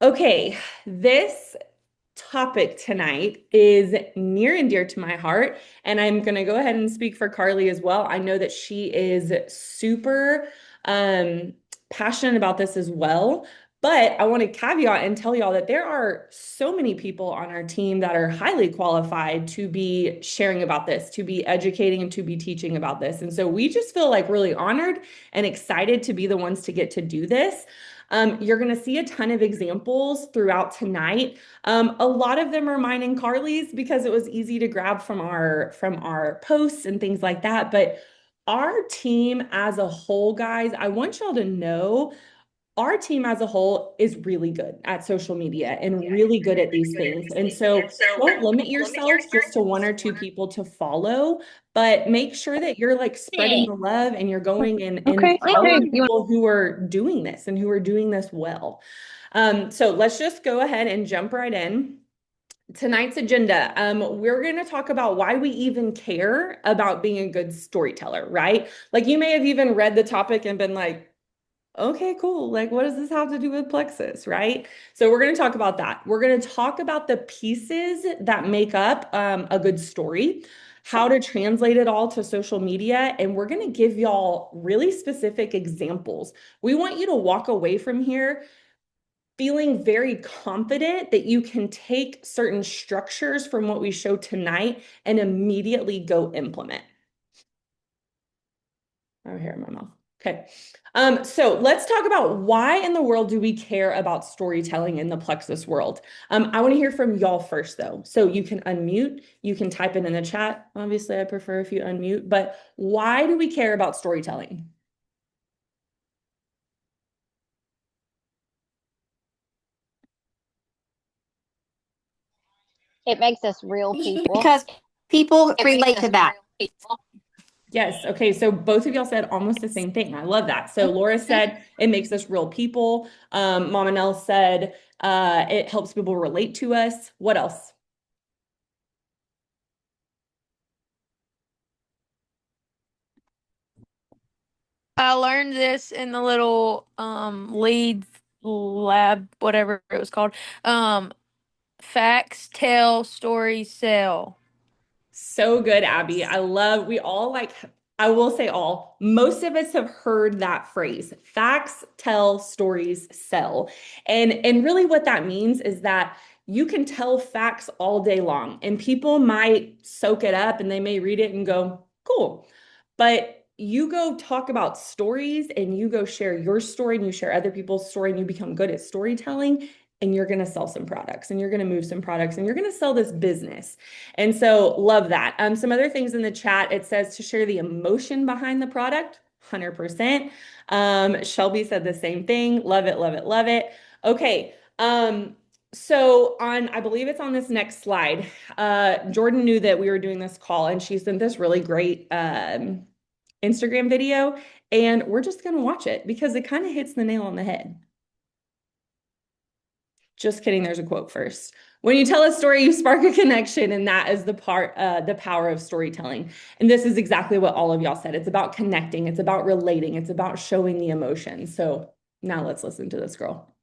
Okay, this topic tonight is near and dear to my heart, and I'm going to go ahead and speak for Carly as well. I know that she is super um, passionate about this as well, but I want to caveat and tell y'all that there are so many people on our team that are highly qualified to be sharing about this, to be educating, and to be teaching about this. And so we just feel like really honored and excited to be the ones to get to do this. You're going to see a ton of examples throughout tonight. A lot of them are mine and Carly's because it was easy to grab from our posts and things like that. But our team as a whole, guys, I want y'all to know our team as a whole is really good at social media and really good at these things. And so don't limit yourself just to one or two people to follow, but make sure that you're like spreading the love and you're going and Okay. Hey, following people who are doing this and who are doing this well. So let's just go ahead and jump right in. Tonight's agenda, we're going to talk about why we even care about being a good storyteller, right? Like you may have even read the topic and been like, okay, cool. Like, what does this have to do with Plexus, right? So we're going to talk about that. We're going to talk about the pieces that make up a good story, how to translate it all to social media, and we're going to give y'all really specific examples. We want you to walk away from here feeling very confident that you can take certain structures from what we show tonight and immediately go implement. Oh, hair in my mouth. Okay. So let's talk about why in the world do we care about storytelling in the Plexus world? I want to hear from y'all first, though. So you can unmute, you can type it in the chat. Obviously, I prefer if you unmute, but why do we care about storytelling? It makes us real people. because people relate to that. Yes. Okay. So both of y'all said almost the same thing. I love that. So Laura said it makes us real people. Mama Nell said it helps people relate to us. What else? I learned this in the little leads lab, whatever it was called. Um Facts tell, stories sell. So good, Abby. We all like, I will say all, most of us have heard that phrase, facts tell, stories sell. And really what that means is that you can tell facts all day long and people might soak it up and they may read it and go, cool. But you go talk about stories and you go share your story and you share other people's story and you become good at storytelling and you're going to sell some products and you're going to move some products and you're going to sell this business. And so love that. Some other things in the chat, it says to share the emotion behind the product, 100%. Shelby said the same thing. Love it, love it, love it. Okay. So I believe it's on this next slide. Jordan knew that we were doing this call and she sent this really great Instagram video and we're just going to watch it because it kind of hits the nail on the head. Just kidding. There's a quote first. When you tell a story, you spark a connection, and that is the power of storytelling. And this is exactly what all of y'all said. It's about connecting. It's about relating. It's about showing the emotion. So now let's listen to this girl.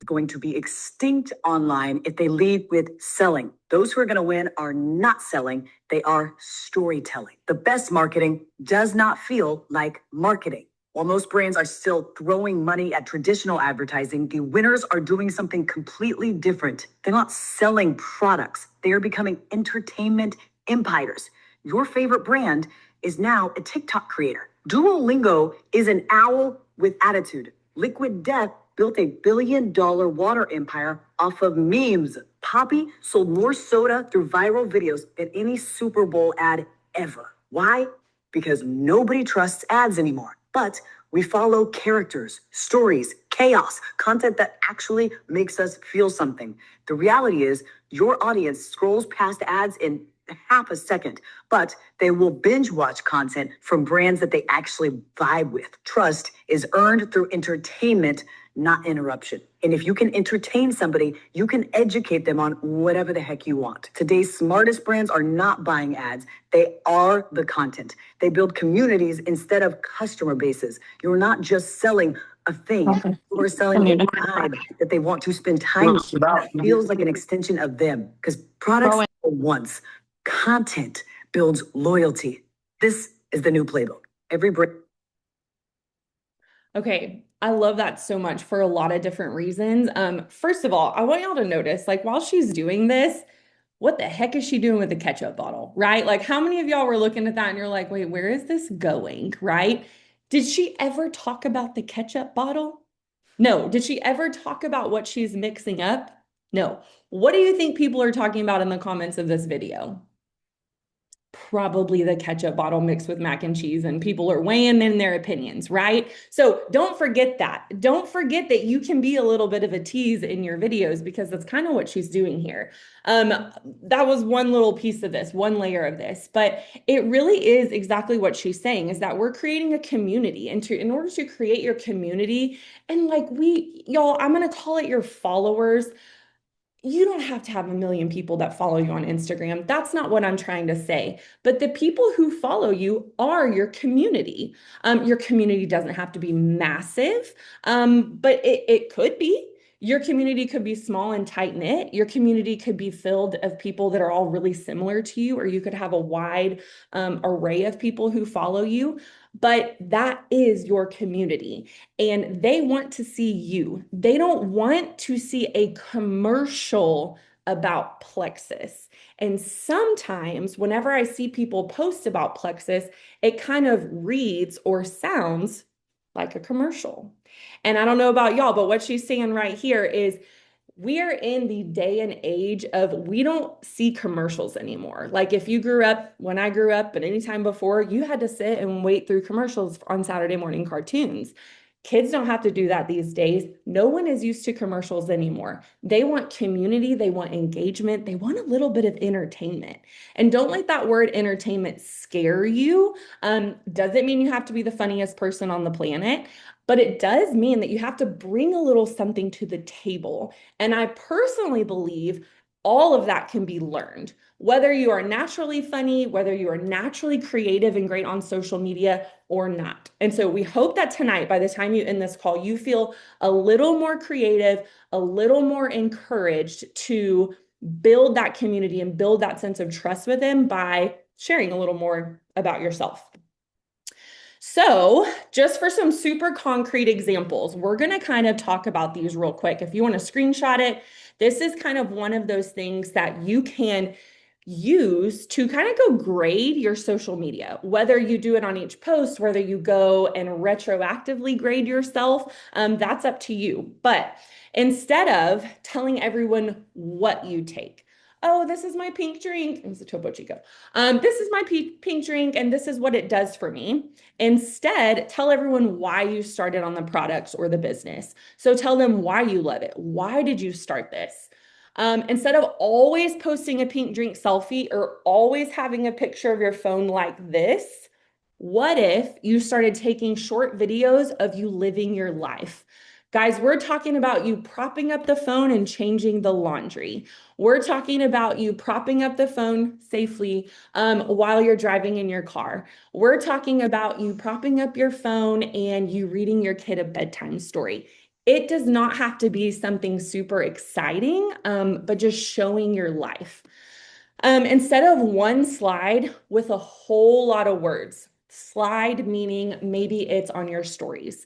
Going to be extinct online if they lead with selling. Those who are going to win are not selling, they are storytelling. The best marketing does not feel like marketing. While most brands are still throwing money at traditional advertising, the winners are doing something completely different. They're not selling products, they are becoming entertainment empires. Your favorite brand is now a TikTok creator. Duolingo is an owl with attitude. Liquid Death built a billion-dollar water empire off of memes. Poppy sold more soda through viral videos than any Super Bowl ad ever. Why? Because nobody trusts ads anymore. But we follow characters, stories, chaos, content that actually makes us feel something. The reality is, your audience scrolls past ads in half a second, but they will binge watch content from brands that they actually vibe with. Trust is earned through entertainment, not interruption. And if you can entertain somebody, you can educate them on whatever the heck you want. Today's smartest brands are not buying ads. They are the content. They build communities instead of customer bases. You're not just selling a thing. You are selling a vibe that they want to spend time with. That feels like an extension of them because products once. Content builds loyalty. This is the new playbook. Every brand. Okay, I love that so much for a lot of different reasons. First of all, I want y'all to notice, like, while she's doing this, what the heck is she doing with the ketchup bottle, right? Like, how many of y'all were looking at that and you're like, wait, where is this going, right? Did she ever talk about the ketchup bottle? No. Did she ever talk about what she's mixing up? No. What do you think people are talking about in the comments of this video? Probably the ketchup bottle mixed with mac and cheese, and people are weighing in their opinions, right? So don't forget that. Don't forget that you can be a little bit of a tease in your videos because that's kind of what she's doing here. That was one little piece of this, one layer of this, but it really is exactly what she's saying is that we're creating a community, and in order to create your community, and like y'all, I'm going to call it your followers. You don't have to have a million people that follow you on Instagram. That's not what I'm trying to say. But the people who follow you are your community. Your community doesn't have to be massive, but it could be. Your community could be small and tight knit. Your community could be filled of people that are all really similar to you, or you could have a wide array of people who follow you. But that is your community, and they want to see you. They don't want to see a commercial about Plexus. And sometimes, whenever I see people post about Plexus, it kind of reads or sounds like a commercial. And I don't know about y'all, but what she's saying right here is we are in the day and age of we don't see commercials anymore. Like if you grew up, when I grew up, and anytime before, you had to sit and wait through commercials on Saturday morning cartoons. Kids don't have to do that these days. No one is used to commercials anymore. They want community, they want engagement, they want a little bit of entertainment. And don't let that word entertainment scare you. Doesn't mean you have to be the funniest person on the planet, but it does mean that you have to bring a little something to the table. And I personally believe all of that can be learned. Whether you are naturally funny, whether you are naturally creative and great on social media or not. And so we hope that tonight, by the time you end this call, you feel a little more creative, a little more encouraged to build that community and build that sense of trust with them by sharing a little more about yourself. So just for some super concrete examples, we're going to kind of talk about these real quick. If you want to screenshot it, this is kind of one of those things that you can use to kind of go grade your social media, whether you do it on each post, whether you go and retroactively grade yourself, that's up to you. But instead of telling everyone what you take, oh, this is my pink drink. It was a Topo Chico. This is my pink drink, and this is what it does for me. Instead, tell everyone why you started on the products or the business. So tell them why you love it. Why did you start this? Instead of always posting a pink drink selfie or always having a picture of your phone like this, what if you started taking short videos of you living your life? Guys, we're talking about you propping up the phone and changing the laundry. We're talking about you propping up the phone safely while you're driving in your car. We're talking about you propping up your phone and you reading your kid a bedtime story. It does not have to be something super exciting, but just showing your life. Instead of one slide with a whole lot of words, slide meaning maybe it's on your stories.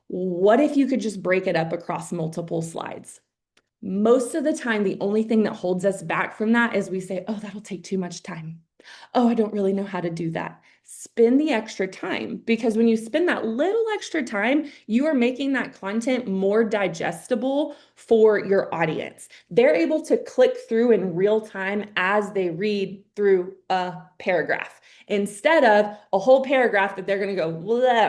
What if you could just break it up across multiple slides? Most of the time, the only thing that holds us back from that is we say, oh, that'll take too much time. Oh, I don't really know how to do that. Spend the extra time, because when you spend that little extra time, you are making that content more digestible for your audience. They're able to click through in real time as they read through a paragraph instead of a whole paragraph that they're going to go,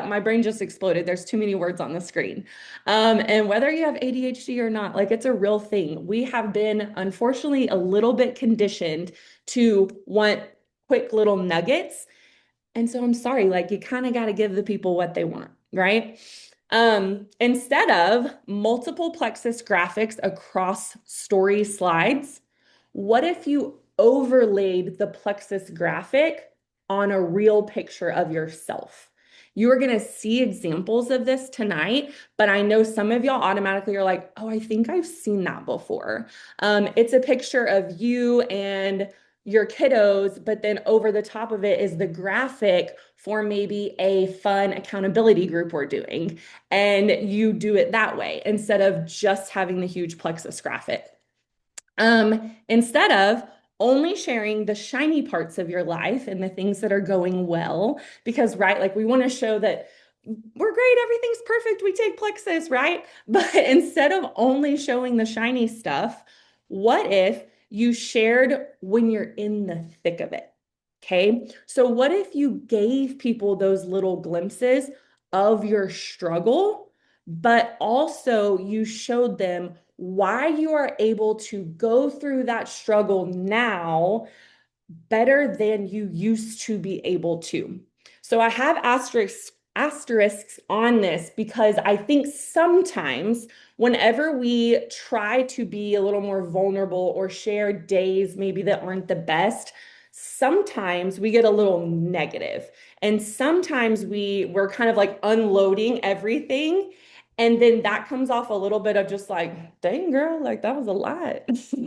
my brain just exploded. There's too many words on the screen. And whether you have ADHD or not, like, it's a real thing. We have been, unfortunately, a little bit conditioned to want quick little nuggets. And so I'm sorry, like, you kind of got to give the people what they want, right? Instead of multiple Plexus graphics across story slides, what if you overlaid the Plexus graphic on a real picture of yourself? You are going to see examples of this tonight, but I know some of y'all automatically are like, oh, I think I've seen that before. It's a picture of you and your kiddos, but then over the top of it is the graphic for maybe a fun accountability group we're doing. And you do it that way instead of just having the huge Plexus graphic. Instead of only sharing the shiny parts of your life and the things that are going well, because, right, like we want to show that we're great, everything's perfect, we take Plexus, right? But instead of only showing the shiny stuff, what if you shared when you're in the thick of it? Okay. So, what if you gave people those little glimpses of your struggle, but also you showed them why you are able to go through that struggle now better than you used to be able to? So I have asterisks on this because I think sometimes whenever we try to be a little more vulnerable or share days maybe that aren't the best, sometimes we get a little negative. And sometimes we're kind of like unloading everything. And then that comes off a little bit of just like, dang girl, like that was a lot.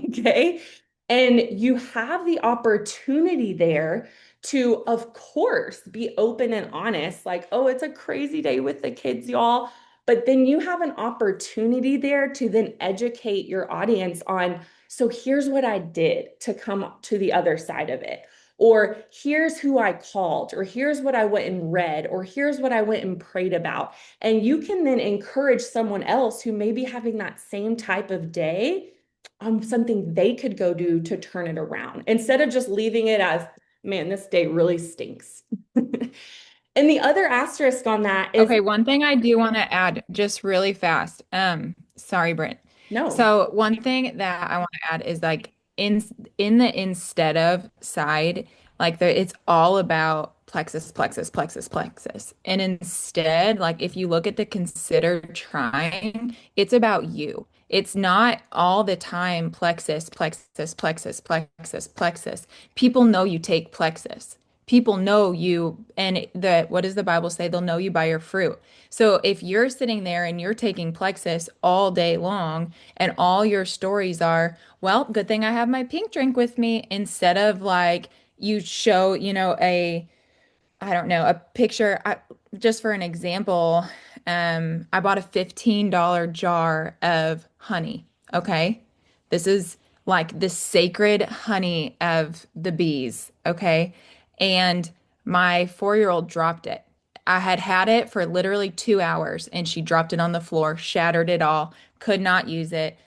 Okay. And you have the opportunity there to, of course, be open and honest, like, oh, it's a crazy day with the kids, y'all. But then you have an opportunity there to then educate your audience on, so here's what I did to come to the other side of it. Or here's who I called, or here's what I went and read, or here's what I went and prayed about. And you can then encourage someone else who may be having that same type of day on something they could go do to turn it around instead of just leaving it as, man, this day really stinks. And the other asterisk on that is Okay, one thing I do want to add just really fast. Sorry, Britt. no. So one thing that I want to add is like in the instead of side, like it's all about plexus, plexus, plexus, plexus. And instead, like if you look at the consider trying, it's about you. It's not all the time plexus, plexus, plexus, plexus, plexus. People know you take plexus. People know you, and what does the Bible say? They'll know you by your fruit. So if you're sitting there and you're taking Plexus all day long and all your stories are, well, good thing I have my pink drink with me, instead of like you show, I don't know, a picture. Just for an example, I bought a $15 jar of honey. Okay. This is like the sacred honey of the bees. Okay. And my 4-year-old dropped it. I had had it for literally 2 hours and she dropped it on the floor, shattered it all, could not use it.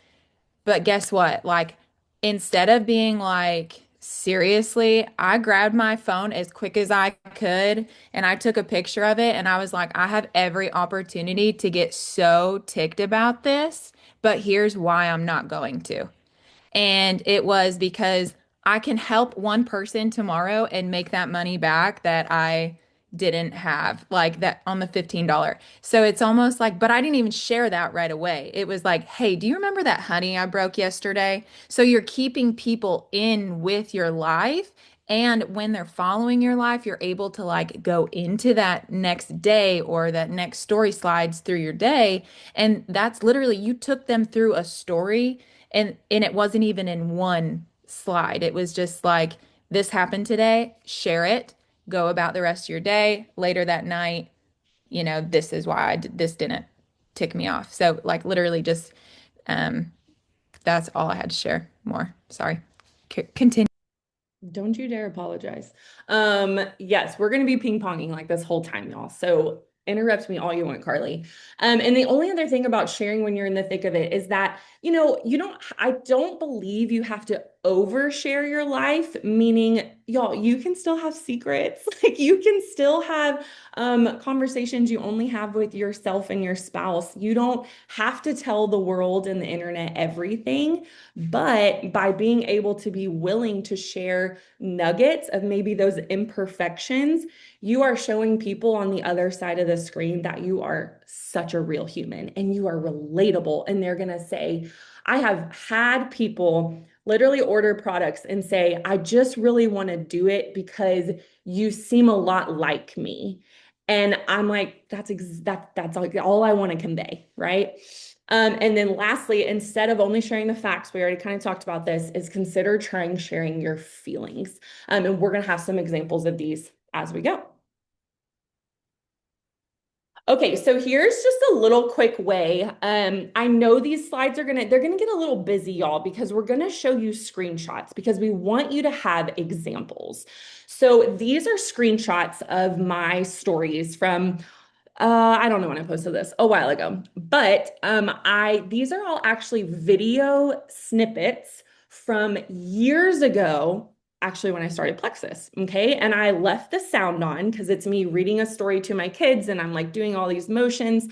But guess what? Like, instead of being like, seriously, I grabbed my phone as quick as I could and I took a picture of it. And I was like, I have every opportunity to get so ticked about this, but here's why I'm not going to. And it was because I can help one person tomorrow and make that money back that I didn't have, like that on the $15. So it's almost like, but I didn't even share that right away. It was like, hey, do you remember that honey I broke yesterday? So you're keeping people in with your life. And when they're following your life, you're able to like go into that next day or that next story slides through your day. And that's literally, you took them through a story and it wasn't even in one slide. It was just like, this happened today, share it, go about the rest of your day. Later that night, this is why this didn't tick me off. So like literally just um that's all I had to share. More. Sorry. Continue. Don't you dare apologize. Yes, we're gonna be ping-ponging like this whole time, y'all. So interrupt me all you want, Carly. And the only other thing about sharing when you're in the thick of it is that, I don't believe you have to overshare your life, meaning y'all, you can still have secrets. Like you can still have conversations you only have with yourself and your spouse. You don't have to tell the world and the internet everything, but by being able to be willing to share nuggets of maybe those imperfections, you are showing people on the other side of the screen that you are such a real human and you are relatable. And they're going to say, I have had people literally order products and say, I just really want to do it because you seem a lot like me. And I'm like, that's like all I want to convey, right? And then lastly, instead of only sharing the facts, we already kind of talked about this, is consider trying sharing your feelings. And we're going to have some examples of these as we go. Okay, so here's just a little quick way. I know these slides they're gonna get a little busy, y'all, because we're gonna show you screenshots because we want you to have examples. So these are screenshots of my stories from I don't know when I posted this, a while ago, but these are all actually video snippets from years ago, actually when I started Plexus, okay? And I left the sound on because it's me reading a story to my kids and I'm like doing all these motions.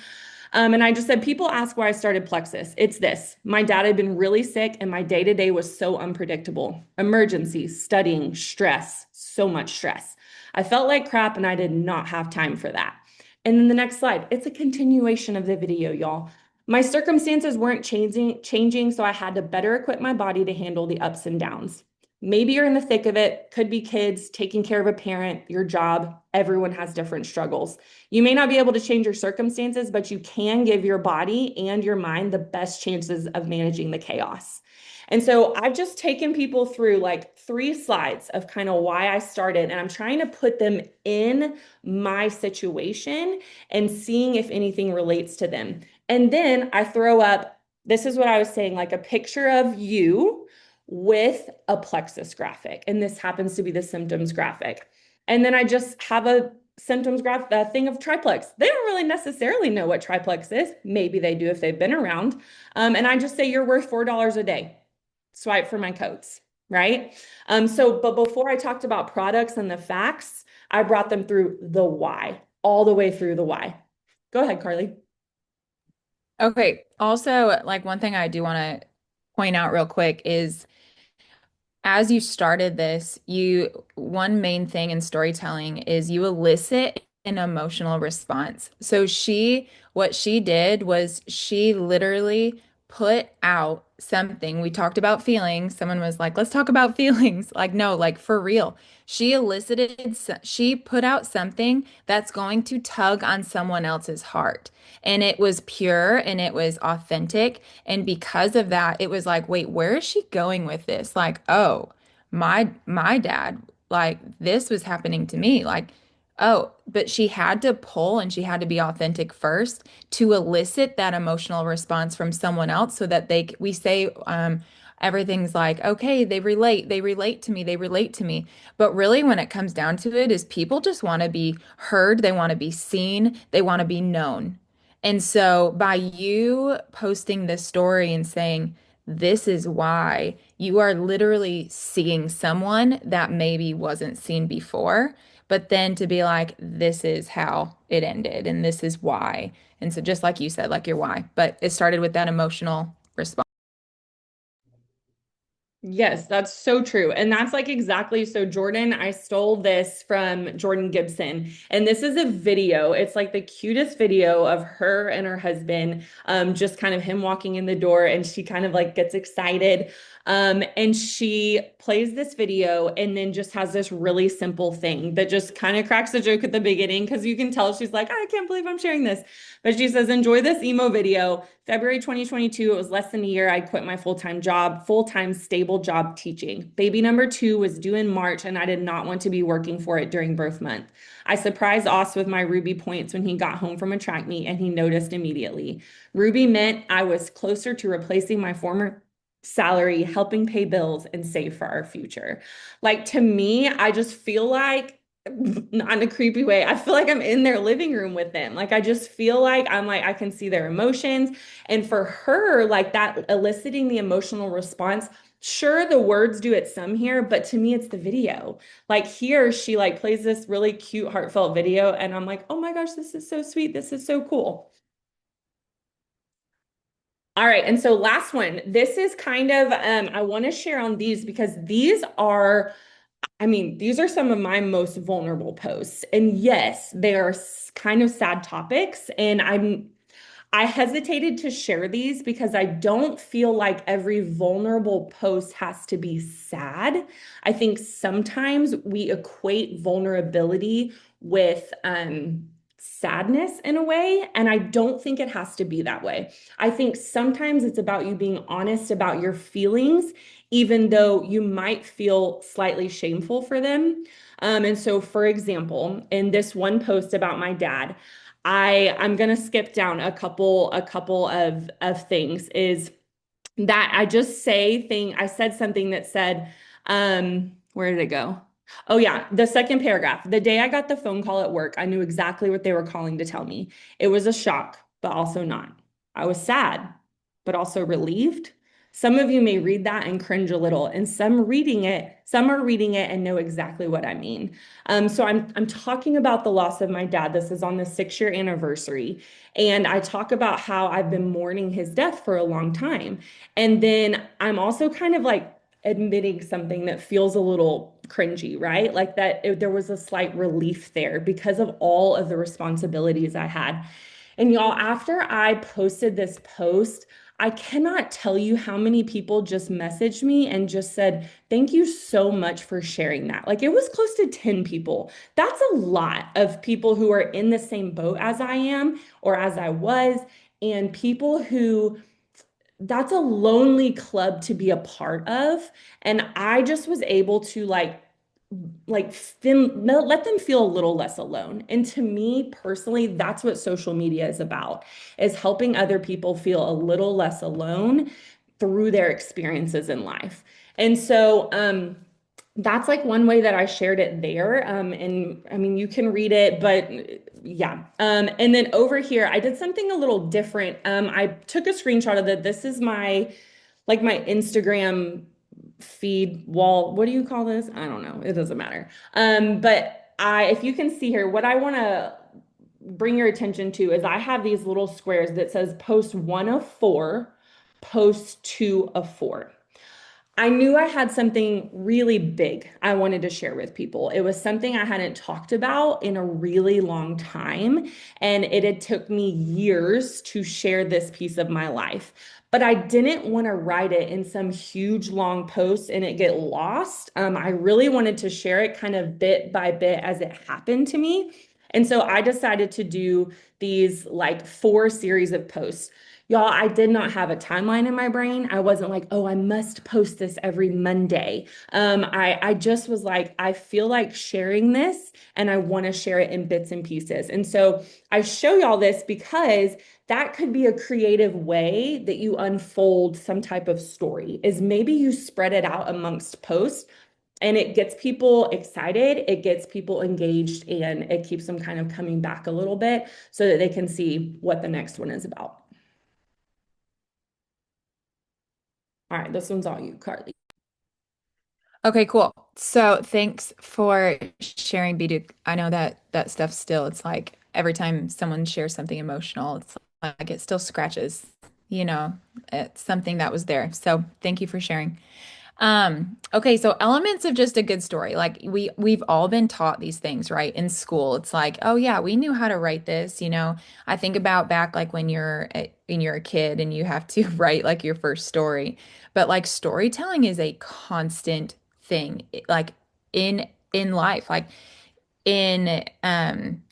And I just said, people ask why I started Plexus. It's this. My dad had been really sick and my day-to-day was so unpredictable. Emergencies, studying, stress, so much stress. I felt like crap and I did not have time for that. And then the next slide, it's a continuation of the video, y'all. My circumstances weren't changing, so I had to better equip my body to handle the ups and downs. Maybe you're in the thick of it, could be kids, taking care of a parent, your job. Everyone has different struggles. You may not be able to change your circumstances, but you can give your body and your mind the best chances of managing the chaos. And so I've just taken people through like 3 slides of kind of why I started, and I'm trying to put them in my situation and seeing if anything relates to them. And then I throw up, this is what I was saying, like a picture of you with a Plexus graphic. And this happens to be the symptoms graphic. And then I just have a symptoms graph, a thing of triplex. They don't really necessarily know what triplex is. Maybe they do if they've been around. And I just say you're worth $4 a day. Swipe for my codes, right? But before I talked about products and the facts, I brought them through the why, all the way through the why. Go ahead, Carly. Okay. Also, like one thing I do want to point out real quick is as you started this, one main thing in storytelling is you elicit an emotional response. So what she did was she literally put out something. We talked about feelings. Someone was like, let's talk about feelings. Like, no, like for real. She put out something that's going to tug on someone else's heart. And it was pure and it was authentic. And because of that, it was like, wait, where is she going with this? Like, oh, my dad, like this was happening to me. Like, oh, but she had to pull and she had to be authentic first to elicit that emotional response from someone else so that we say everything's like, okay, they relate to me, they relate to me. But really, when it comes down to it, is people just want to be heard, they want to be seen, they want to be known. And so by you posting this story and saying, this is why, you are literally seeing someone that maybe wasn't seen before, but then to be like, this is how it ended and this is why. And so just like you said, like your why, but it started with that emotional response. Yes, that's so true. And that's like exactly so Jordan, I stole this from Jordan Gibson. And this is a video. It's like the cutest video of her and her husband, just kind of him walking in the door and she kind of like gets excited. And she plays this video and then just has this really simple thing that just kind of cracks a joke at the beginning because you can tell she's like, I can't believe I'm sharing this. But she says, enjoy this emo video. February 2022, it was less than a year. I quit my full-time job, full-time stable job teaching. Baby number 2 was due in March, and I did not want to be working for it during birth month. I surprised Oz with my Ruby points when he got home from a track meet, and he noticed immediately. Ruby meant I was closer to replacing my former salary, helping pay bills, and save for our future. Like to me, I just feel like not in a creepy way. I feel like I'm in their living room with them. Like I just feel like I can see their emotions. And for her, like that eliciting the emotional response Sure, the words do it some here, but to me, it's the video. Like here, she like plays this really cute, heartfelt video, and I'm like, oh my gosh, this is so sweet. This is so cool. All right, and so last one. This is kind of I want to share on these because these are, I mean, these are some of my most vulnerable posts. And yes, they are kind of sad topics, and I hesitated to share these because I don't feel like every vulnerable post has to be sad. I think sometimes we equate vulnerability with sadness in a way, and I don't think it has to be that way. I think sometimes it's about you being honest about your feelings, even though you might feel slightly shameful for them. And so, for example, in this one post about my dad, I'm gonna skip down a couple of things is that I said something that said, where did it go? Oh yeah, the second paragraph. The day I got the phone call at work, I knew exactly what they were calling to tell me. It was a shock, but also not. I was sad, but also relieved. Some of you may read that and cringe a little, and some are reading it and know exactly what I mean. So I'm talking about the loss of my dad. This is on the 6-year anniversary, and I talk about how I've been mourning his death for a long time. And then I'm also kind of like admitting something that feels a little cringy, right? Like there was a slight relief there because of all of the responsibilities I had. And y'all, after I posted this post, I cannot tell you how many people just messaged me and just said, thank you so much for sharing that. Like it was close to 10 people. That's a lot of people who are in the same boat as I am or as I was, and people who that's a lonely club to be a part of. And I just was able to let them feel a little less alone. And to me personally, that's what social media is about, is helping other people feel a little less alone through their experiences in life. And so that's like one way that I shared it there. And I mean, you can read it, but yeah. And then over here, I did something a little different. I took a screenshot of that. This is my Instagram feed wall. What do you call this? I don't know. It doesn't matter. But if you can see here, what I want to bring your attention to is I have these little squares that says post 1 of 4, post 2 of 4. I knew I had something really big I wanted to share with people. It was something I hadn't talked about in a really long time, and it had took me years to share this piece of my life. But I didn't want to write it in some huge long post and it get lost. I really wanted to share it kind of bit by bit as it happened to me. And so I decided to do these like 4 series of posts. Y'all, I did not have a timeline in my brain. I wasn't like, oh, I must post this every Monday. I just was like, I feel like sharing this and I want to share it in bits and pieces. And so I show y'all this because that could be a creative way that you unfold some type of story, is maybe you spread it out amongst posts and it gets people excited, it gets people engaged, and it keeps them kind of coming back a little bit so that they can see what the next one is about. All right, this one's all you, Carly. Okay, cool. So thanks for sharing, Biduk. I know that that stuff still, it's like every time someone shares something emotional, it's like it still scratches, you know, it's something that was there. So thank you for sharing. Okay, so elements of just a good story. Like we've all been taught these things, right? In school. It's like, oh yeah, we knew how to write this, you know. I think about back like when you're a kid and you have to write like your first story. But like storytelling is a constant thing, like in life. Like in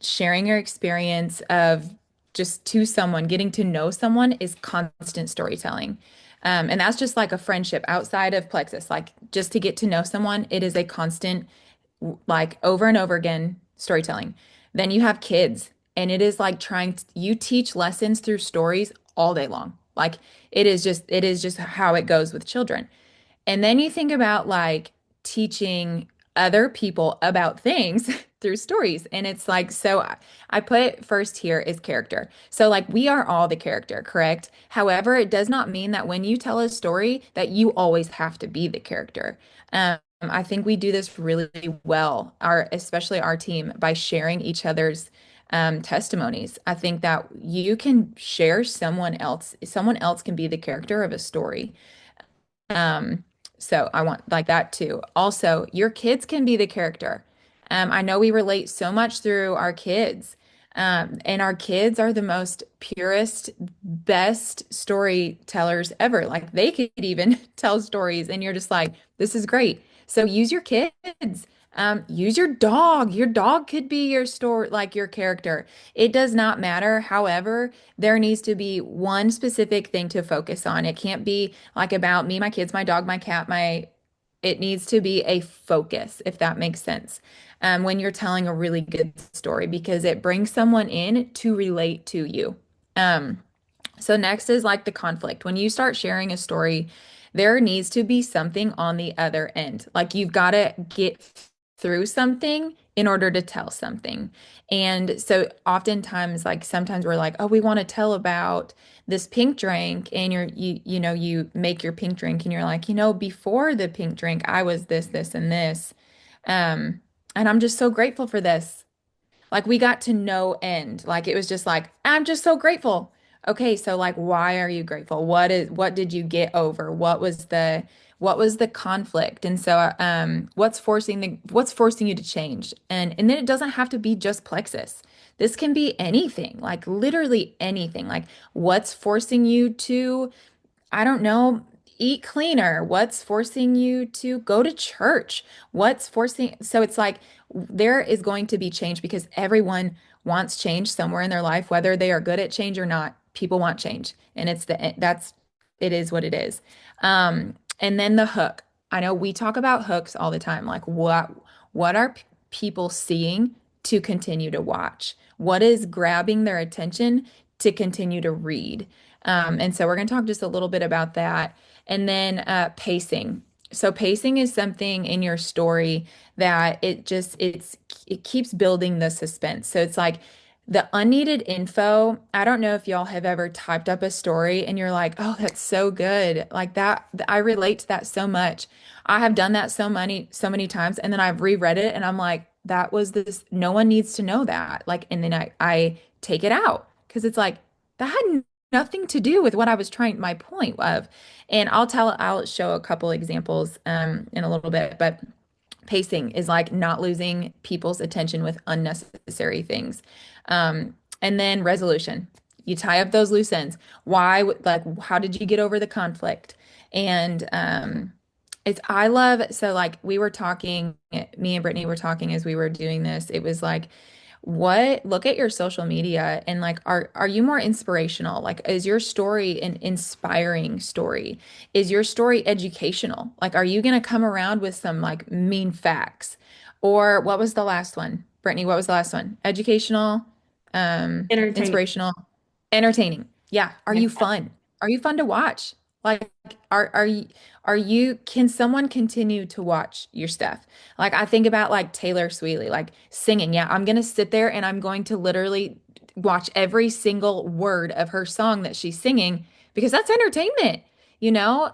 sharing your experience of just to someone, getting to know someone is constant storytelling. And that's just like a friendship outside of Plexus. Like just to get to know someone, it is a constant, like over and over again storytelling. Then you have kids, and it is like you teach lessons through stories all day long. Like it is just how it goes with children. And then you think about like teaching other people about things. through stories. And it's like, so I put first here is character. So like we are all the character, correct? However, it does not mean that when you tell a story that you always have to be the character. I think we do this really well, especially our team, by sharing each other's testimonies. I think that you can share someone else can be the character of a story. Um, so I want like that too. Also, your kids can be the character. I know we relate so much through our kids. And our kids are the most purest, best storytellers ever. Like they could even tell stories, and you're just like, this is great. So use your kids. Use your dog. Your dog could be your story, like your character. It does not matter. However, there needs to be one specific thing to focus on. It can't be like about me, my kids, my dog, my cat, it needs to be a focus, if that makes sense. When you're telling a really good story, because it brings someone in to relate to you. Um, so next is like the conflict. When you start sharing a story, there needs to be something on the other end. Like you've got to get through something in order to tell something. And so oftentimes, like sometimes we're like, oh, we want to tell about this pink drink, and you make your pink drink and you're like, before the pink drink, I was this, this, and this. Um, and I'm just so grateful for this. Like we got to no end. Like it was just like, I'm just so grateful. Okay, so like why are you grateful? What did you get over? What was the conflict? And so what's forcing you to change? And then it doesn't have to be just Plexus. This can be anything, like literally anything. Like what's forcing you to, I don't know, eat cleaner? What's forcing you to go to church? So it's like there is going to be change because everyone wants change somewhere in their life, whether they are good at change or not. People want change, and it is what it is. And then the hook. I know we talk about hooks all the time. Like what are people seeing to continue to watch? What is grabbing their attention to continue to read? And so we're going to talk just a little bit about that. And then pacing. So pacing is something in your story that it keeps building the suspense. So it's like the unneeded info. I don't know if y'all have ever typed up a story and you're like, oh, that's so good. Like that, I relate to that so much. I have done that so many times. And then I've reread it and I'm like, that was this, no one needs to know that. Like, and then I take it out because it's like, that had nothing to do with what I was trying, my point of. And I'll show a couple examples in a little bit, but pacing is like not losing people's attention with unnecessary things. And then resolution. You tie up those loose ends. Why, like, how did you get over the conflict? And I love, so like we were talking, me and Brittney were talking as we were doing this. It was like, look at your social media and like are you more inspirational? Like is your story an inspiring story? Is your story educational? Like are you going to come around with some like mean facts? Or what was the last one? Brittney, what was the last one? Educational, Entertaining. inspirational, entertaining. Yeah. Are Like you that. fun? Are you fun to watch? Like can someone continue to watch your stuff? Like I think about like Taylor Swiftly, like singing. Yeah, I'm gonna sit there and I'm going to literally watch every single word of her song that she's singing because that's entertainment, you know?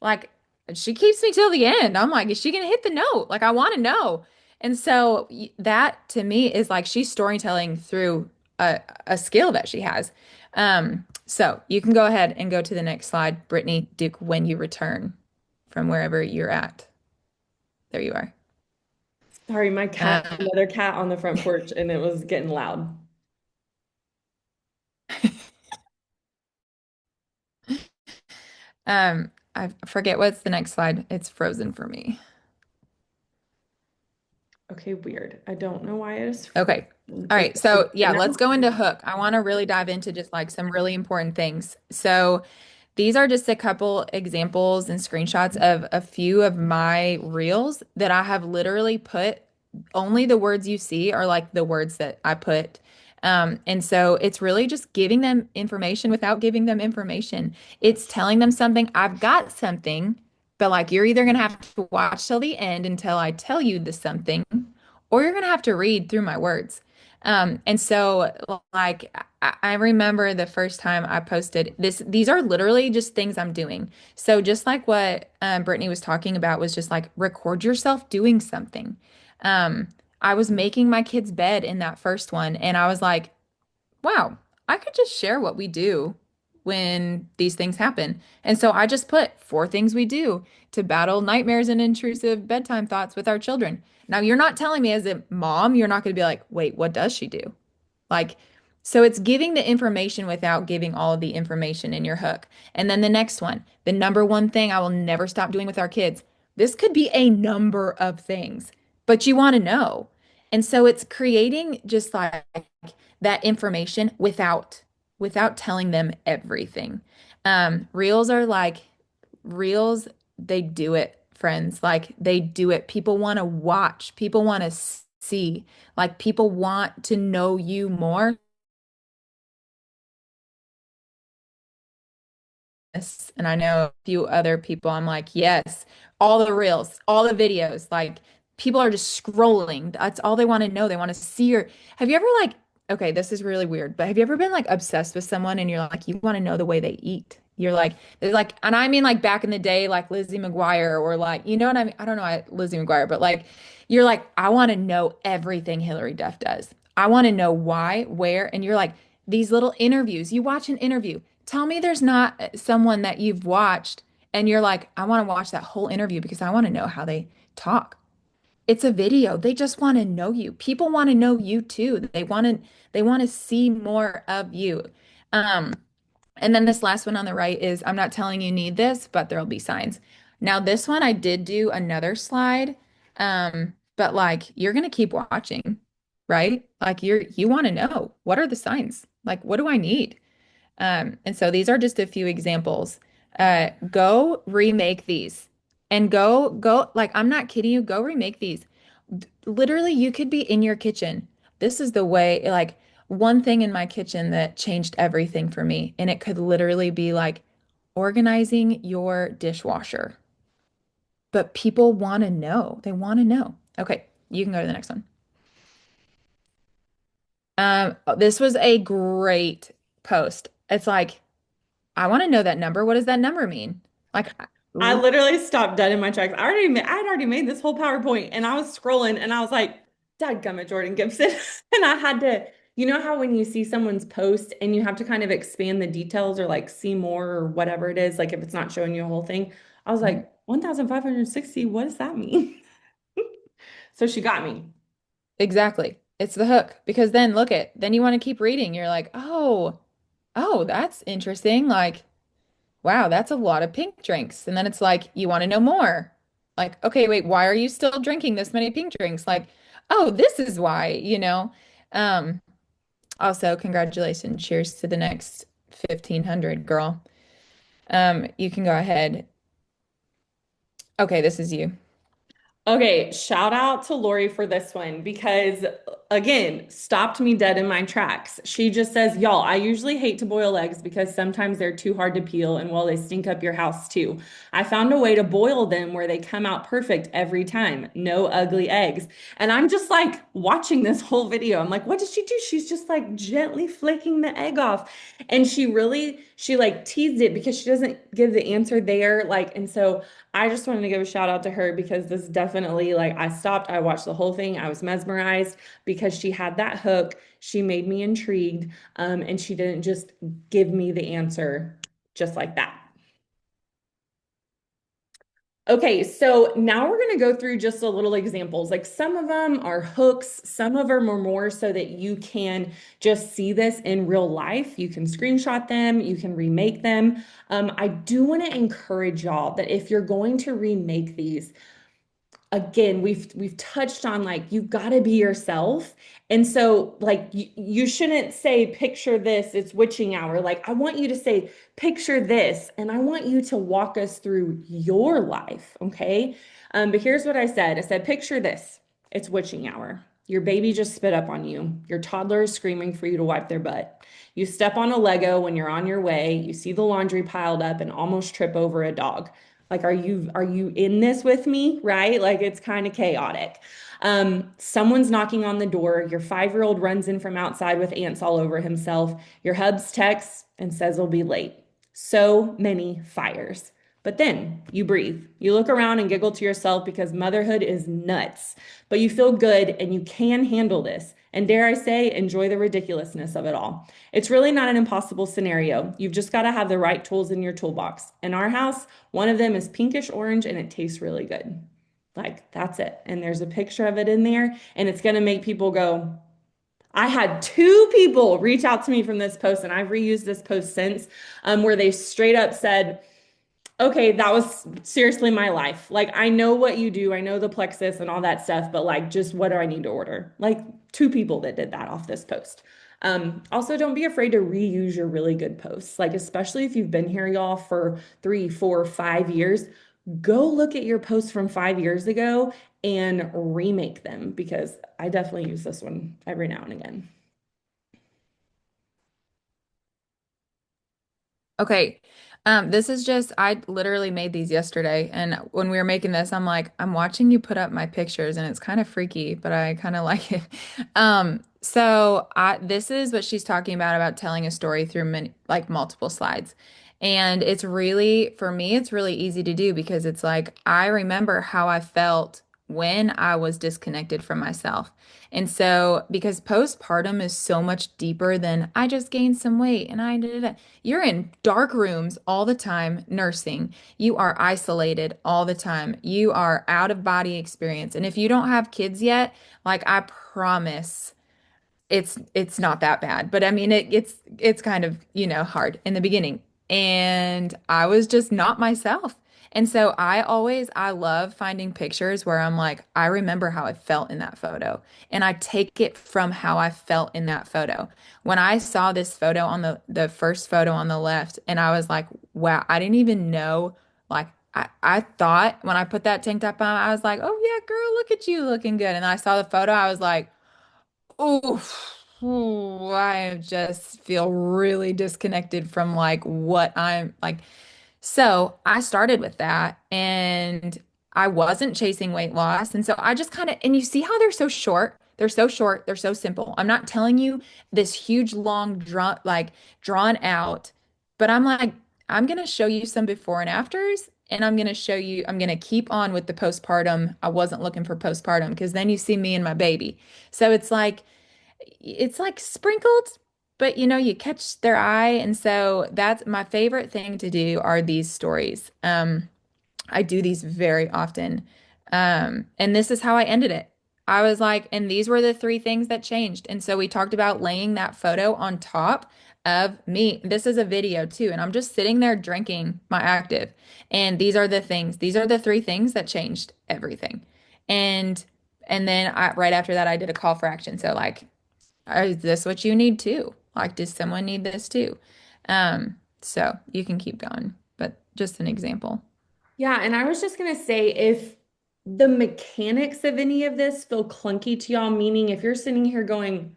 Like she keeps me till the end. I'm like, is she gonna hit the note? Like I want to know. And so that to me is like she's storytelling through a skill that she has. So you can go ahead and go to the next slide, Brittney Duke, when you return from wherever you're at. There you are. Sorry, my cat, Um, another cat on the front porch, and it was getting loud. I forget what's the next slide. It's frozen for me. Okay, weird. I don't know why it is Okay. frozen. All Is right. So it good yeah, let's now? go into hook. I want to really dive into just like some really important things. So these are just a couple examples and screenshots of a few of my reels that I have literally put only the words you see are like the words that I put. And so it's really just giving them information without giving them information. It's telling them something. I've got something, but like you're either gonna have to watch till the end until I tell you the something, or you're gonna have to read through my words. And so like I remember the first time I posted this, these are literally just things I'm doing. So just like what Brittany was talking about was just like record yourself doing something. Um, I was making my kid's bed in that first one, and I was like, wow, I could just share what we do when these things happen. And so I just put four things we do to battle nightmares and intrusive bedtime thoughts with our children. Now, you're not telling me as a mom, you're not going to be like, wait, what does she do? Like, so it's giving the information without giving all of the information in your hook. And then the next one, the number one thing I will never stop doing with our kids. This could be a number of things, but you want to know. And so it's creating just like that information without telling them everything. Reels are like reels, they do it, friends. Like they do it. People want to watch, people want to see, like people want to know you more. Yes. And I know a few other people, I'm like, yes, all the reels, all the videos, like people are just scrolling. That's all they want to know. They want to see your, have you ever like, okay, this is really weird, but have you ever been like obsessed with someone and you're like, you want to know the way they eat? You're like, they're like, and I mean like back in the day, like Lizzie McGuire or like, you know what I mean? I don't know Lizzie McGuire, but like, you're like, I want to know everything Hillary Duff does. I want to know why, where, and you're like, these little interviews, you watch an interview. Tell me there's not someone that you've watched and you're like, I want to watch that whole interview because I want to know how they talk. It's a video. They just want to know you. People want to know you too. They want to see more of you. Um, and then this last one on the right is I'm not telling you need this, but there'll be signs. Now this one I did do another slide. But like you're gonna keep watching, right? Like you want to know what are the signs? Like what do I need? And so these are just a few examples. Go remake these and go, like, I'm not kidding you, go remake these. Literally, you could be in your kitchen. This is the way, like, one thing in my kitchen that changed everything for me. And it could literally be like organizing your dishwasher. But people want to know. They want to know. Okay, you can go to the next one. This was a great post. It's like, I want to know that number. What does that number mean? Like, I literally stopped dead in my tracks. I'd already made this whole PowerPoint and I was scrolling and I was like, dadgummit, Jordan Gibson. And I had to, you know how when you see someone's post and you have to kind of expand the details or like see more or whatever it is, like if it's not showing you a whole thing, I was like, 1,560, what does that mean? So she got me. exactly. It's the hook because then look at, then you want to keep reading. You're like, oh, that's interesting. Like, wow, that's a lot of pink drinks. And then it's like, you want to know more. Like, okay, wait, why are you still drinking this many pink drinks? Like, oh, this is why, you know. Um, Also, congratulations. Cheers to the next 1,500, girl. You can go ahead. Okay, this is you. Okay, shout out to Lori for this one because, again, stopped me dead in my tracks. She just says, y'all, I usually hate to boil eggs because sometimes they're too hard to peel and well, they stink up your house too. I found a way to boil them where they come out perfect every time. No ugly eggs. And I'm just like watching this whole video. I'm like, what did she do? She's just like gently flicking the egg off. And she like teased it because she doesn't give the answer there. Like, and so I just wanted to give a shout out to her because this definitely, like, I stopped, I watched the whole thing, I was mesmerized because she had that hook. She made me intrigued, and she didn't just give me the answer just like that. Okay, so now we're going to go through just a little examples. Like some of them are hooks, some of them are more so that you can just see this in real life. You can screenshot them, you can remake them. I do want to encourage y'all that if you're going to remake these, again, we've touched on like you've got to be yourself. And so like you shouldn't say picture this, it's witching hour. Like I want you to say picture this and I want you to walk us through your life, okay? But here's what I said. I said picture this. It's witching hour. Your baby just spit up on you. Your toddler is screaming for you to wipe their butt. You step on a Lego when you're on your way. You see the laundry piled up and almost trip over a dog. Like, are you in this with me? Right? Like it's kind of chaotic. Someone's knocking on the door. Your 5-year-old runs in from outside with ants all over himself. Your hubs texts and says he'll be late. So many fires. But then you breathe. You look around and giggle to yourself because motherhood is nuts. But you feel good and you can handle this. And dare I say, enjoy the ridiculousness of it all. It's really not an impossible scenario. You've just got to have the right tools in your toolbox. In our house, one of them is pinkish orange and it tastes really good. Like that's it. And there's a picture of it in there, and it's going to make people go, I had 2 people reach out to me from this post, and I've reused this post since, where they straight up said, okay, that was seriously my life. Like, I know what you do, I know the Plexus and all that stuff, but like, just what do I need to order? Like, 2 people that did that off this post. Also, don't be afraid to reuse your really good posts. Like, especially if you've been here, y'all, for 3, 4, 5 years, go look at your posts from 5 years ago and remake them because I definitely use this one every now and again. Okay. This is just, I literally made these yesterday. And when we were making this, I'm like, I'm watching you put up my pictures and it's kind of freaky, but I kind of like it. This is what she's talking about telling a story through many, like multiple slides. And it's really, for me, it's really easy to do because it's like, I remember how I felt when I was disconnected from myself. And so, because postpartum is so much deeper than I just gained some weight and I did it. You're in dark rooms all the time nursing. You are isolated all the time. You are out of body experience. And if you don't have kids yet, like I promise it's not that bad. But I mean it's kind of, hard in the beginning. And I was just not myself. And so I love finding pictures where I'm like, I remember how I felt in that photo. And I take it from how I felt in that photo. When I saw this photo on the first photo on the left, and I was like, wow, I didn't even know, like I thought when I put that tank top on, I was like, oh yeah, girl, look at you looking good. And I saw the photo, I was like, oof, ooh, I just feel really disconnected from like what I'm like. So I started with that and I wasn't chasing weight loss. And so I just kind of, and you see how they're so short? They're so short. They're so simple. I'm not telling you this huge, long, drawn out, but I'm like, I'm going to show you some before and afters. And I'm going to show you, I'm going to keep on with the postpartum. I wasn't looking for postpartum because then you see me and my baby. So it's like sprinkled, but you catch their eye. And so that's my favorite thing to do are these stories. I do these very often. And this is how I ended it. I was like, and these were the 3 things that changed. And so we talked about laying that photo on top of me. This is a video too. And I'm just sitting there drinking my active. And these are the things, these are the 3 things that changed everything. And and then right after that, I did a call for action. So like, is this what you need too? Like, does someone need this too? So you can keep going, but just an example. Yeah, and I was just gonna say if the mechanics of any of this feel clunky to y'all, meaning if you're sitting here going,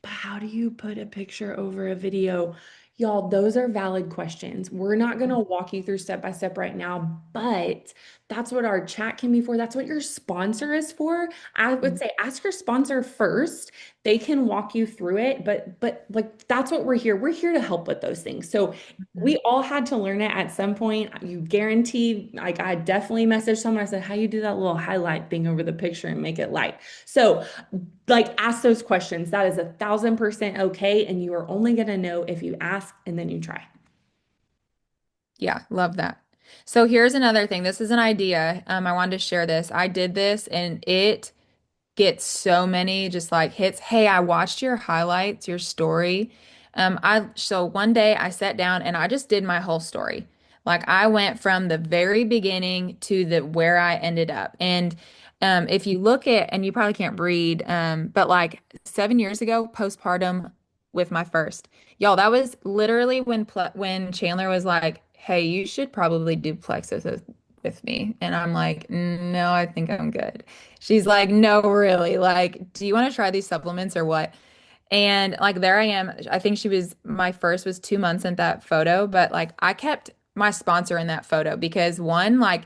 but how do you put a picture over a video? Y'all, those are valid questions. We're not going to walk you through step by step right now, but that's what our chat can be for. That's what your sponsor is for. I would say ask your sponsor first. They can walk you through it, but like that's what we're here. We're here to help with those things. So we all had to learn it at some point. You guarantee, like I definitely messaged someone. I said, how you do that little highlight thing over the picture and make it light. So like ask those questions. That is 1,000% okay. And you are only going to know if you ask and then you try. Yeah, love that. So here's another thing. This is an idea. I wanted to share this. I did this and it get so many just like hits. Hey, I watched your highlights, your story. So one day I sat down and I just did my whole story. Like I went from the very beginning to the where I ended up. And if you look at, and you probably can't read, but like 7 years ago, postpartum with my first, y'all, that was literally when Chandler was like, "Hey, you should probably do Plexus with me," and I'm like, "No, I think I'm good." She's like, no, really. Like, do you want to try these supplements or what? And like, there I am. I think my first was 2 months in that photo, but like, I kept my sponsor in that photo because one, like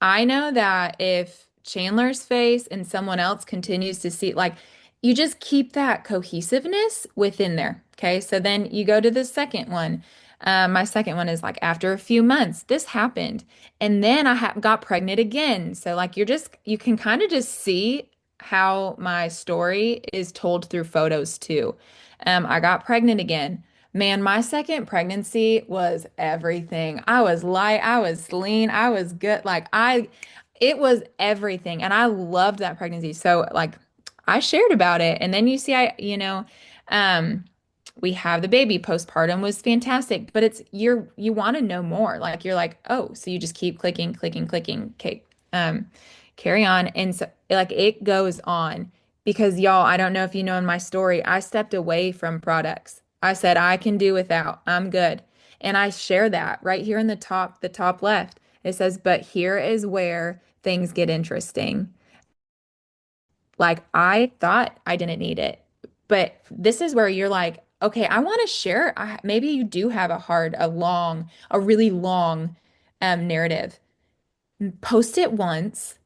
I know that if Chandler's face and someone else continues to see, like, you just keep that cohesiveness within there. Okay. So then you go to the second one. My second one is like after a few months, this happened. And then I ha got pregnant again. So, like, you can kind of just see how my story is told through photos too. I got pregnant again. Man, my second pregnancy was everything. I was light, I was lean, I was good. It was everything. And I loved that pregnancy. So, like, I shared about it. And then you see, um, we have the baby. Postpartum was fantastic, but you want to know more. Like, you're like, oh, so you just keep clicking, clicking, clicking. Okay. Um, Carry on. And so, like, it goes on because y'all, I don't know if you know in my story, I stepped away from products. I said, I can do without. I'm good. And I share that right here in the top left. It says, but here is where things get interesting. Like, I thought I didn't need it, but this is where you're like, okay, I want to share. Maybe you do have a really long narrative. Post it once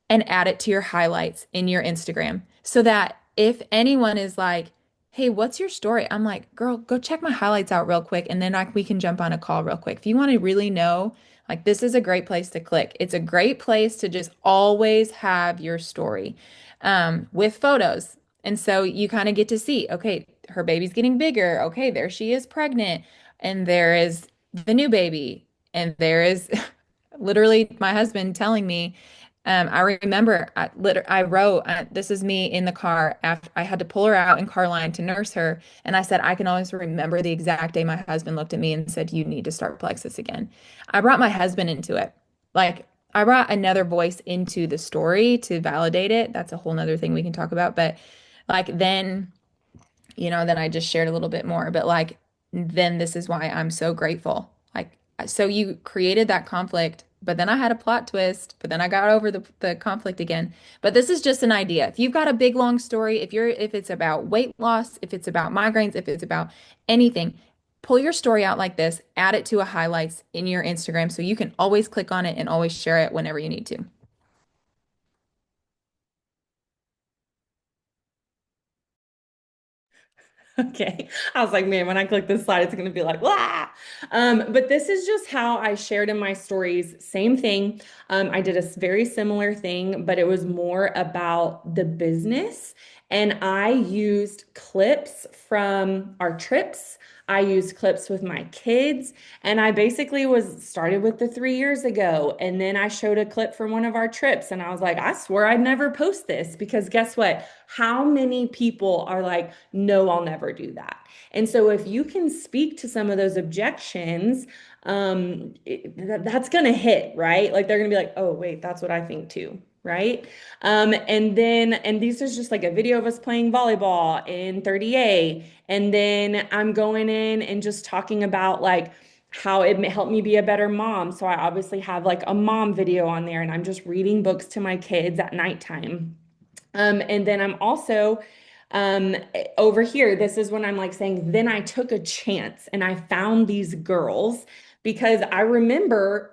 and add it to your highlights in your Instagram so that if anyone is like, hey, what's your story? I'm like, girl, go check my highlights out real quick. And then we can jump on a call real quick. If you want to really know, like, this is a great place to click. It's a great place to just always have your story with photos. And so you kind of get to see, okay, her baby's getting bigger. Okay, there she is pregnant. And there is the new baby. And there is literally my husband telling me, I remember I wrote, this is me in the car after I had to pull her out in car line to nurse her. And I said, I can always remember the exact day my husband looked at me and said, you need to start Plexus again. I brought my husband into it. Like, I brought another voice into the story to validate it. That's a whole nother thing we can talk about. But like, then I just shared a little bit more, but like, then this is why I'm so grateful. Like, so you created that conflict, but then I had a plot twist, but then I got over the conflict again. But this is just an idea. If you've got a big long story, if it's about weight loss, if it's about migraines, if it's about anything, pull your story out like this, add it to a highlights in your Instagram so you can always click on it and always share it whenever you need to. Okay. I was like, man, when I click this slide, it's going to be like, wow. But this is just how I shared in my stories. Same thing. I did a very similar thing, but it was more about the business. And I used clips from our trips. I used clips with my kids. And I basically was started with the 3 years ago. And then I showed a clip from one of our trips. And I was like, I swore I'd never post this because guess what? How many people are like, no, I'll never do that. And so if you can speak to some of those objections, that's going to hit, right? Like they're going to be like, oh, wait, that's what I think too. Right. And this is just like a video of us playing volleyball in 30A. And then I'm going in and just talking about like how it helped me be a better mom. So I obviously have like a mom video on there and I'm just reading books to my kids at nighttime. And then I'm also um, over here, this is when I'm like saying, then I took a chance and I found these girls because I remember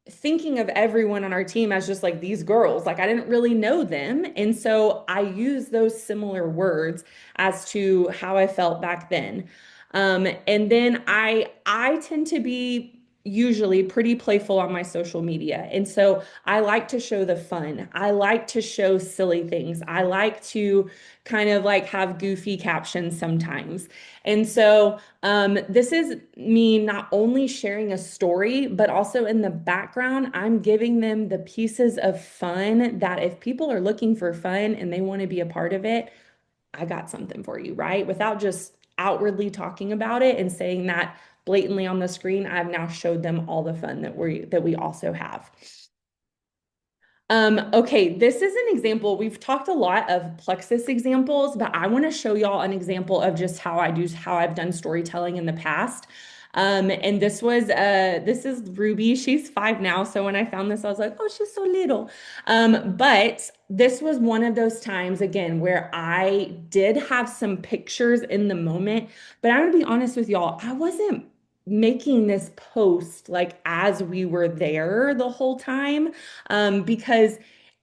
thinking of everyone on our team as just like these girls. Like I didn't really know them. And so I use those similar words as to how I felt back then. And then I tend to be usually pretty playful on my social media. And so I like to show the fun. I like to show silly things. I like to kind of like have goofy captions sometimes. And so this is me not only sharing a story, but also in the background, I'm giving them the pieces of fun that if people are looking for fun and they want to be a part of it, I got something for you, right? Without just outwardly talking about it and saying that blatantly on the screen, I've now showed them all the fun that we also have. Okay, this is an example. We've talked a lot of Plexus examples, but I want to show y'all an example of just how I've done storytelling in the past. And this is Ruby. She's 5 now. So when I found this, I was like, oh, she's so little. But this was one of those times again where I did have some pictures in the moment, but I'm gonna be honest with y'all, I wasn't making this post like as we were there the whole time, because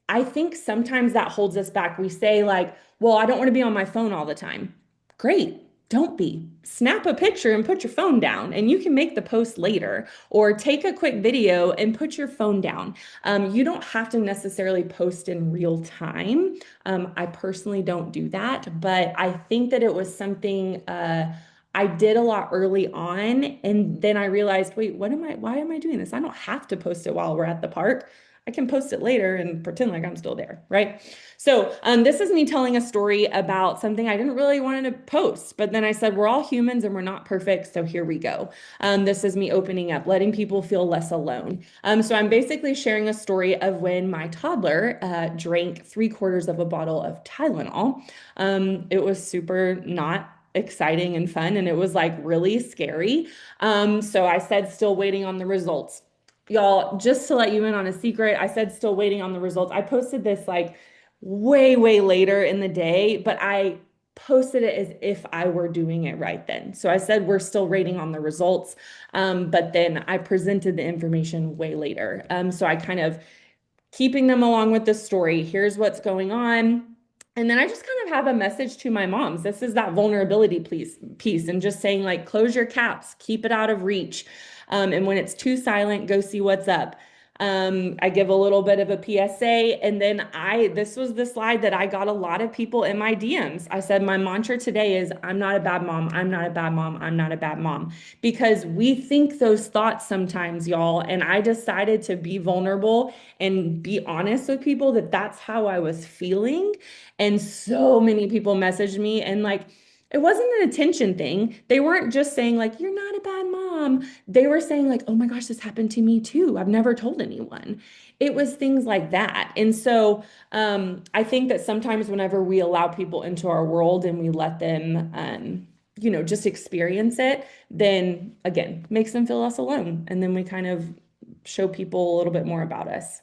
I think sometimes that holds us back. We say, like, well, I don't want to be on my phone all the time. Great. Don't be. Snap a picture and put your phone down, and you can make the post later, or take a quick video and put your phone down. You don't have to necessarily post in real time. I personally don't do that, but I think that it was something I did a lot early on. And then I realized, wait, why am I doing this? I don't have to post it while we're at the park. I can post it later and pretend like I'm still there, right? So this is me telling a story about something I didn't really want to post, but then I said, we're all humans and we're not perfect, so here we go. This is me opening up, letting people feel less alone. So I'm basically sharing a story of when my toddler drank 3/4 of a bottle of Tylenol. It was super not exciting and fun, and it was like really scary. So I said, still waiting on the results. Y'all, just to let you in on a secret, I said still waiting on the results. I posted this like way, way later in the day, but I posted it as if I were doing it right then. So I said we're still waiting on the results, but then I presented the information way later. So I kind of keeping them along with the story. Here's what's going on. And then I just kind of have a message to my moms. This is that vulnerability piece, and just saying, like, close your caps, keep it out of reach. And when it's too silent, go see what's up. I give a little bit of a PSA, and then this was the slide that I got a lot of people in my DMs. I said, my mantra today is, I'm not a bad mom. I'm not a bad mom. I'm not a bad mom. Because we think those thoughts sometimes, y'all. And I decided to be vulnerable and be honest with people that that's how I was feeling. And so many people messaged me, and like, it wasn't an attention thing. They weren't just saying, like, you're not a bad mom. They were saying, like, oh my gosh, this happened to me too. I've never told anyone. It was things like that. And so I think that sometimes whenever we allow people into our world and we let them, just experience it, then again, makes them feel less alone. And then we kind of show people a little bit more about us.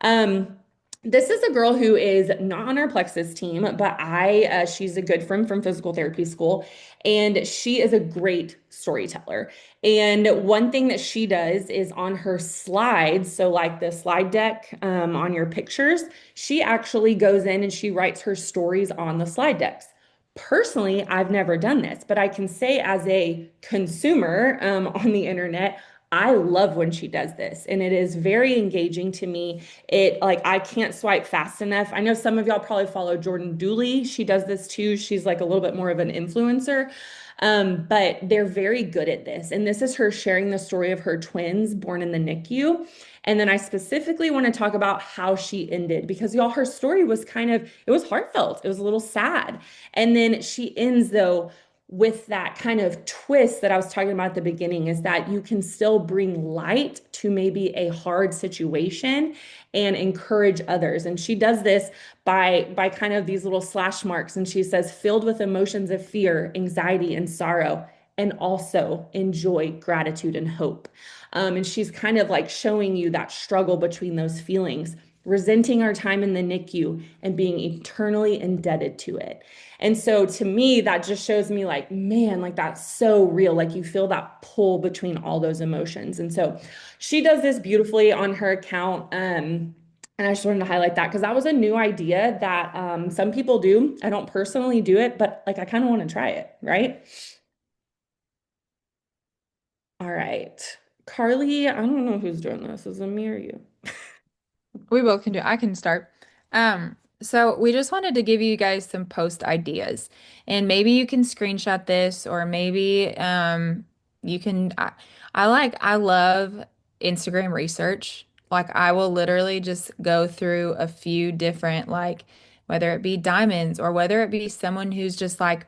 Um, this is a girl who is not on our Plexus team, but she's a good friend from physical therapy school, and she is a great storyteller. And one thing that she does is on her slides, so like the slide deck on your pictures, she actually goes in and she writes her stories on the slide decks. Personally, I've never done this, but I can say as a consumer on the internet, I love when she does this, and it is very engaging to me. It like I can't swipe fast enough. I know some of y'all probably follow Jordan Dooley. She does this too. She's like a little bit more of an influencer. But they're very good at this. And this is her sharing the story of her twins born in the NICU. And then I specifically want to talk about how she ended, because y'all, her story was it was heartfelt. It was a little sad. And then she ends though with that kind of twist that I was talking about at the beginning, is that you can still bring light to maybe a hard situation and encourage others. And she does this by kind of these little slash marks. And she says, filled with emotions of fear, anxiety, and sorrow, and also enjoy, gratitude, and hope. And she's kind of like showing you that struggle between those feelings, resenting our time in the NICU and being eternally indebted to it. And so to me, that just shows me like, man, like that's so real. Like you feel that pull between all those emotions. And so she does this beautifully on her account. And I just wanted to highlight that because that was a new idea that some people do. I don't personally do it, but like I kind of want to try it, right? All right. Carly, I don't know who's doing this. Is it me or you? We both can do it. I can start. So we just wanted to give you guys some post ideas, and maybe you can screenshot this, or maybe you can. I love Instagram research. Like I will literally just go through a few different, like whether it be diamonds or whether it be someone who's just like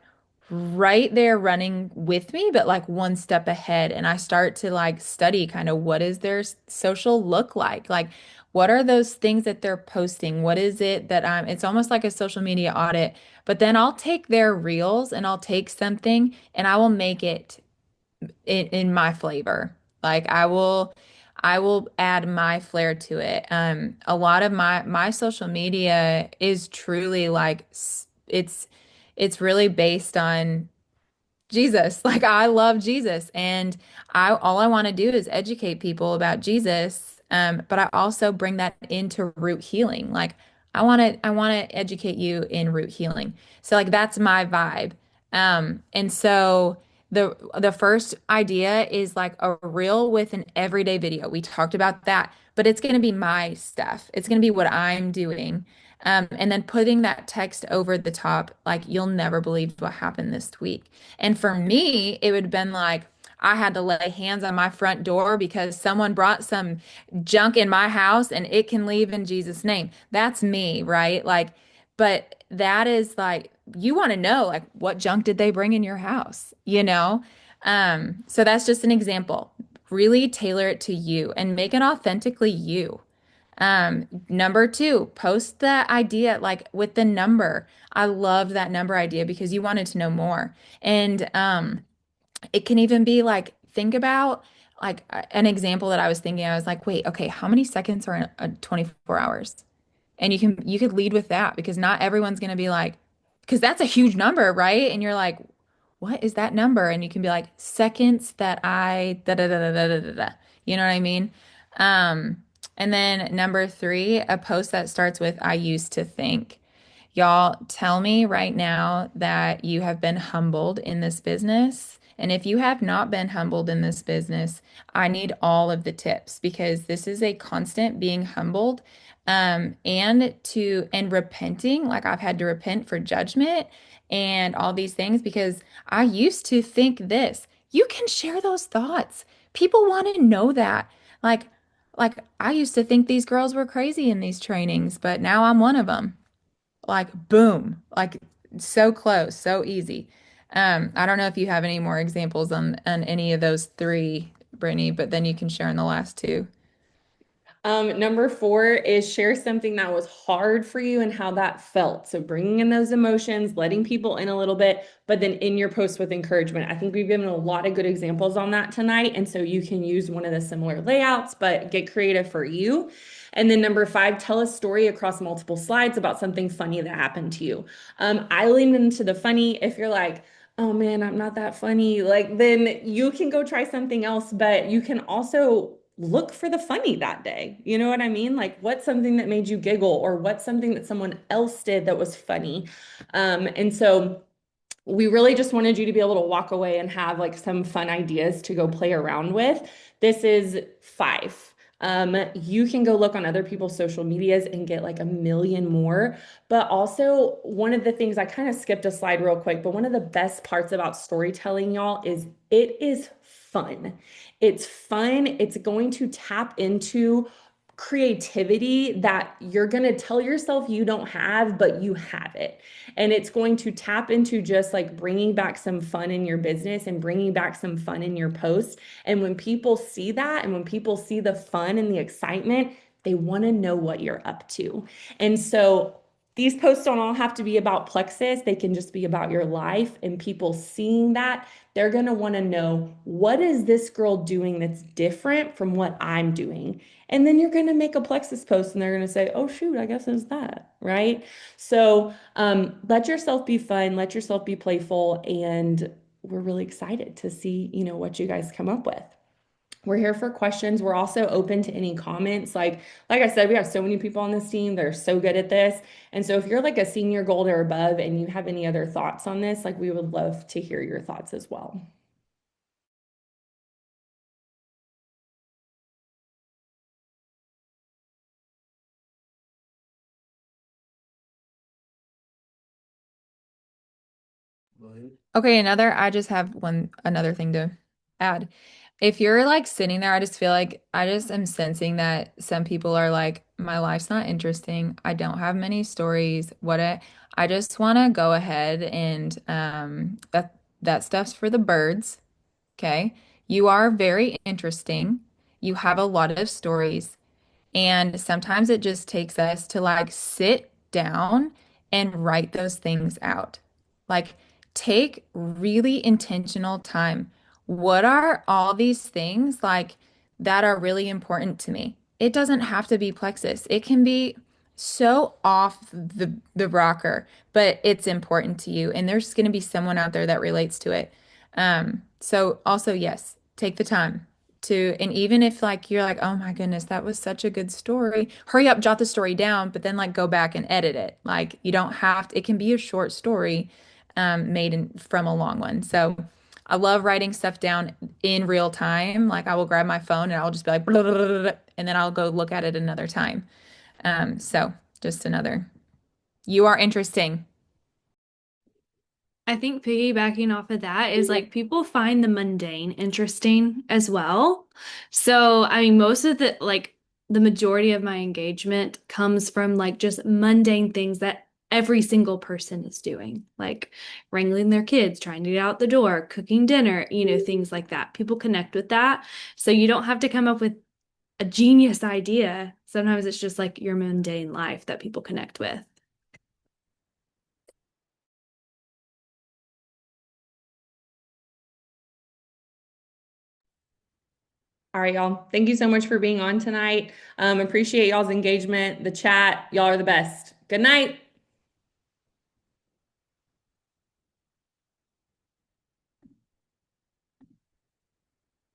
right there running with me, but like one step ahead. And I start to like study kind of what is their social look like? Like, what are those things that they're posting? What is it that it's almost like a social media audit, but then I'll take their reels and I'll take something and I will make it in my flavor. Like I will add my flair to it. A lot of my social media is truly like it's really based on Jesus. Like I love Jesus and I all I want to do is educate people about Jesus. But I also bring that into root healing. Like I want to educate you in root healing. So like that's my vibe. And so the first idea is like a reel with an everyday video. We talked about that, but it's going to be my stuff. It's going to be what I'm doing. And then putting that text over the top, like you'll never believe what happened this week. And for me, it would have been like I had to lay hands on my front door because someone brought some junk in my house and it can leave in Jesus' name. That's me, right? Like, but that is like you want to know like what junk did they bring in your house, you know? So that's just an example. Really tailor it to you and make it authentically you. Number two, post the idea like with the number. I loved that number idea because you wanted to know more. And it can even be like, think about like an example that I was thinking. I was like, wait, okay, how many seconds are in 24 hours? And you could lead with that because not everyone's going to be like, because that's a huge number, right? And you're like, what is that number? And you can be like, seconds that I da da da da da da da. Da." You know what I mean? And then number three, a post that starts with I used to think. Y'all, tell me right now that you have been humbled in this business. And if you have not been humbled in this business, I need all of the tips because this is a constant being humbled and repenting. Like I've had to repent for judgment and all these things because I used to think this. You can share those thoughts. People want to know that. Like, like I used to think these girls were crazy in these trainings, but now I'm one of them. Like boom, like so close, so easy. I don't know if you have any more examples on any of those three, Brittany, but then you can share in the last two. Number four is share something that was hard for you and how that felt. So bringing in those emotions, letting people in a little bit, but then in your post with encouragement. I think we've given a lot of good examples on that tonight. And so you can use one of the similar layouts, but get creative for you. And then number five, tell a story across multiple slides about something funny that happened to you. I lean into the funny. If you're like, oh man, I'm not that funny, like then you can go try something else, but you can also look for the funny that day. You know what I mean? Like what's something that made you giggle or what's something that someone else did that was funny. And so we really just wanted you to be able to walk away and have like some fun ideas to go play around with. This is five. You can go look on other people's social medias and get like a million more. But also, one of the things I kind of skipped a slide real quick, but one of the best parts about storytelling, y'all, is it is fun. It's fun. It's going to tap into creativity that you're going to tell yourself you don't have, but you have it. And it's going to tap into just like bringing back some fun in your business and bringing back some fun in your post. And when people see that and when people see the fun and the excitement, they want to know what you're up to. And so these posts don't all have to be about Plexus. They can just be about your life and people seeing that. They're going to want to know what is this girl doing that's different from what I'm doing? And then you're going to make a Plexus post and they're going to say, oh, shoot, I guess it's that, right? So let yourself be fun, let yourself be playful, and we're really excited to see, what you guys come up with. We're here for questions. We're also open to any comments. Like I said, we have so many people on this team that are so good at this. And so if you're like a senior gold or above and you have any other thoughts on this, like we would love to hear your thoughts as well. Okay, I just have another thing to add. If you're like sitting there, I just feel like I just am sensing that some people are like, my life's not interesting. I don't have many stories. I just want to go ahead and that stuff's for the birds. Okay. You are very interesting. You have a lot of stories. And sometimes it just takes us to like sit down and write those things out. Like take really intentional time. What are all these things like that are really important to me? It doesn't have to be Plexus. It can be so off the rocker, but it's important to you. And there's going to be someone out there that relates to it. So also, yes, take the time to, and even if like you're like, oh my goodness, that was such a good story, hurry up, jot the story down, but then like go back and edit it. Like you don't have to, it can be a short story made from a long one. So I love writing stuff down in real time. Like I will grab my phone and I'll just be like, blah, blah, blah, blah, blah, and then I'll go look at it another time. So just another, you are interesting. I think piggybacking off of that is like people find the mundane interesting as well. So, I mean, most of the majority of my engagement comes from like just mundane things that every single person is doing, like wrangling their kids, trying to get out the door, cooking dinner, things like that. People connect with that. So you don't have to come up with a genius idea. Sometimes it's just like your mundane life that people connect with. All right, y'all. Thank you so much for being on tonight. Appreciate y'all's engagement, the chat. Y'all are the best. Good night.